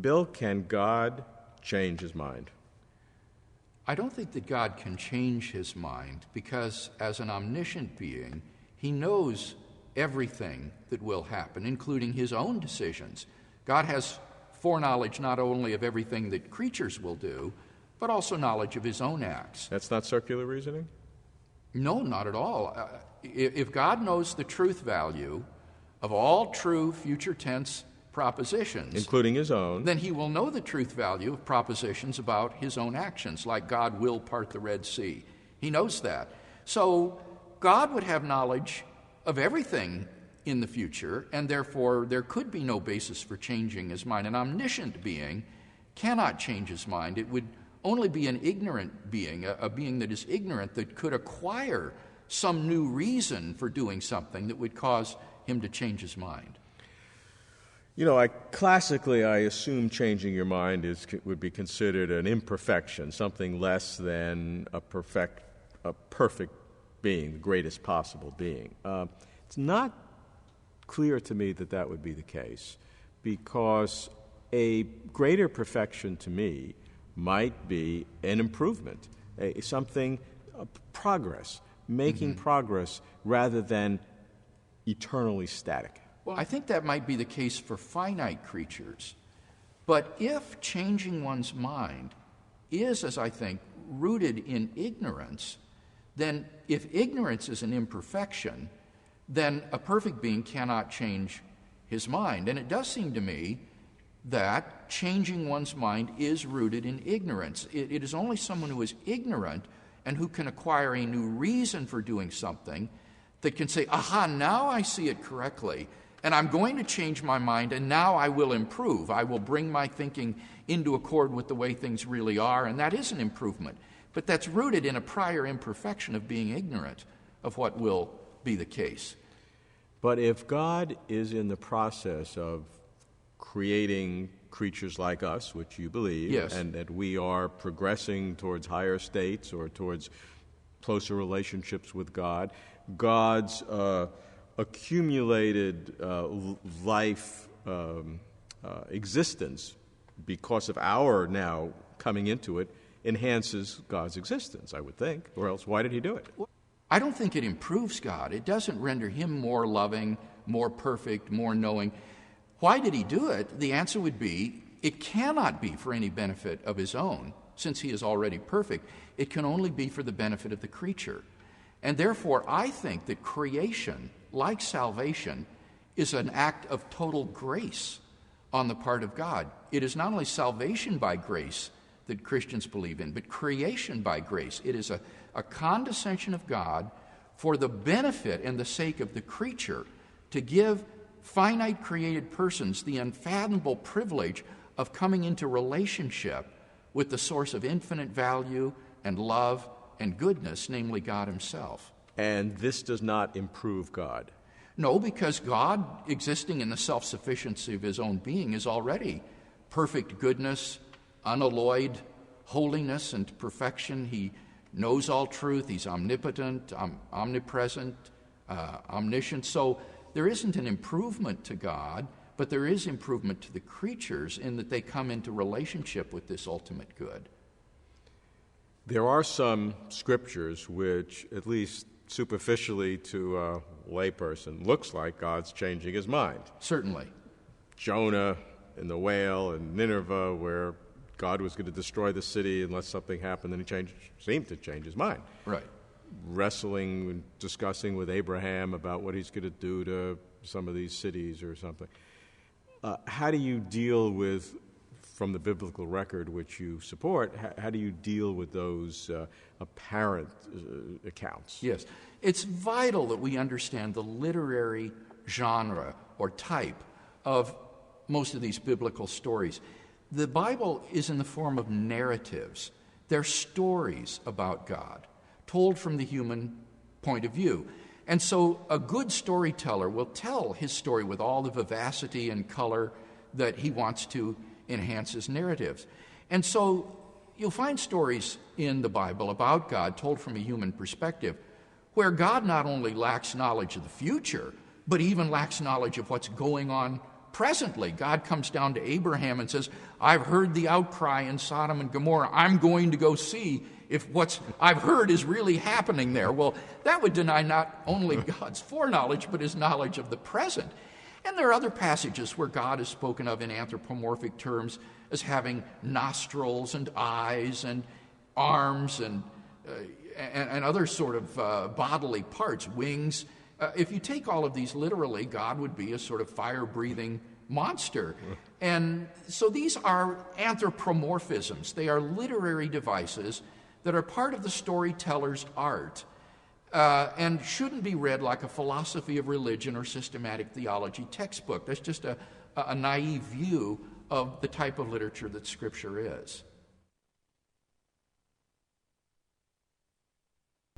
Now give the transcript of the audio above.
Bill, can God change his mind? I don't think that God can change his mind because as an omniscient being, he knows everything that will happen, including his own decisions. God has foreknowledge not only of everything that creatures will do, but also knowledge of his own acts. That's not circular reasoning? No, not at all. If God knows the truth value of all true future tense propositions, including his own, then he will know the truth value of propositions about his own actions, like God will part the Red Sea. He knows that. So God would have knowledge of everything in the future, and therefore there could be no basis for changing his mind. An omniscient being cannot change his mind. It would only be an ignorant being, a being that is ignorant, that could acquire some new reason for doing something that would cause him to change his mind. You know, classically, I assume changing your mind would be considered an imperfection, something less than a perfect being, the greatest possible being. It's not clear to me that that would be the case, because a greater perfection to me might be an improvement, progress, making progress rather than eternally static. Well, I think that might be the case for finite creatures. But if changing one's mind is, as I think, rooted in ignorance, then if ignorance is an imperfection, then a perfect being cannot change his mind. And it does seem to me that changing one's mind is rooted in ignorance. It is only someone who is ignorant and who can acquire a new reason for doing something that can say, aha, now I see it correctly, and I'm going to change my mind, and now I will improve. I will bring my thinking into accord with the way things really are, and that is an improvement. But that's rooted in a prior imperfection of being ignorant of what will be the case. But if God is in the process of creating creatures like us, which you believe, yes, and that we are progressing towards higher states or towards closer relationships with God, God's accumulated life existence, because of our now coming into it, enhances God's existence, I would think. Or else, why did he do it? I don't think it improves God. It doesn't render him more loving, more perfect, more knowing. Why did he do it? The answer would be, it cannot be for any benefit of his own, since he is already perfect. It can only be for the benefit of the creature. And therefore, I think that creation, like salvation, is an act of total grace on the part of God. It is not only salvation by grace that Christians believe in, but creation by grace. It is a condescension of God for the benefit and the sake of the creature to give finite created persons the unfathomable privilege of coming into relationship with the source of infinite value and love and goodness, namely God himself. And this does not improve God? No, because God, existing in the self-sufficiency of his own being, is already perfect goodness, unalloyed holiness and perfection. He knows all truth. He's omnipotent, omnipresent, omniscient. So there isn't an improvement to God, but there is improvement to the creatures in that they come into relationship with this ultimate good. There are some scriptures which, at least superficially to a layperson, looks like God's changing his mind. Certainly. Jonah and the whale and Nineveh, where God was going to destroy the city unless something happened, and he seemed to change his mind. Right. Wrestling and discussing with Abraham about what he's going to do to some of these cities or something. How do you deal with, from the biblical record which you support, how do you deal with those apparent accounts? Yes. It's vital that we understand the literary genre or type of most of these biblical stories. The Bible is in the form of narratives. They're stories about God, told from the human point of view. And so a good storyteller will tell his story with all the vivacity and color that he wants to enhance his narratives. And so you'll find stories in the Bible about God told from a human perspective, where God not only lacks knowledge of the future, but even lacks knowledge of what's going on Presently, God comes down to Abraham and says, I've heard the outcry in Sodom and Gomorrah. I'm going to go see if what's I've heard is really happening there. Well, that would deny not only God's foreknowledge, but his knowledge of the present. And there are other passages where God is spoken of in anthropomorphic terms as having nostrils and eyes and arms and other sort of bodily parts, wings. If you take all of these literally, God would be a sort of fire-breathing monster. And so these are anthropomorphisms. They are literary devices that are part of the storyteller's art and shouldn't be read like a philosophy of religion or systematic theology textbook. That's just a naive view of the type of literature that Scripture is.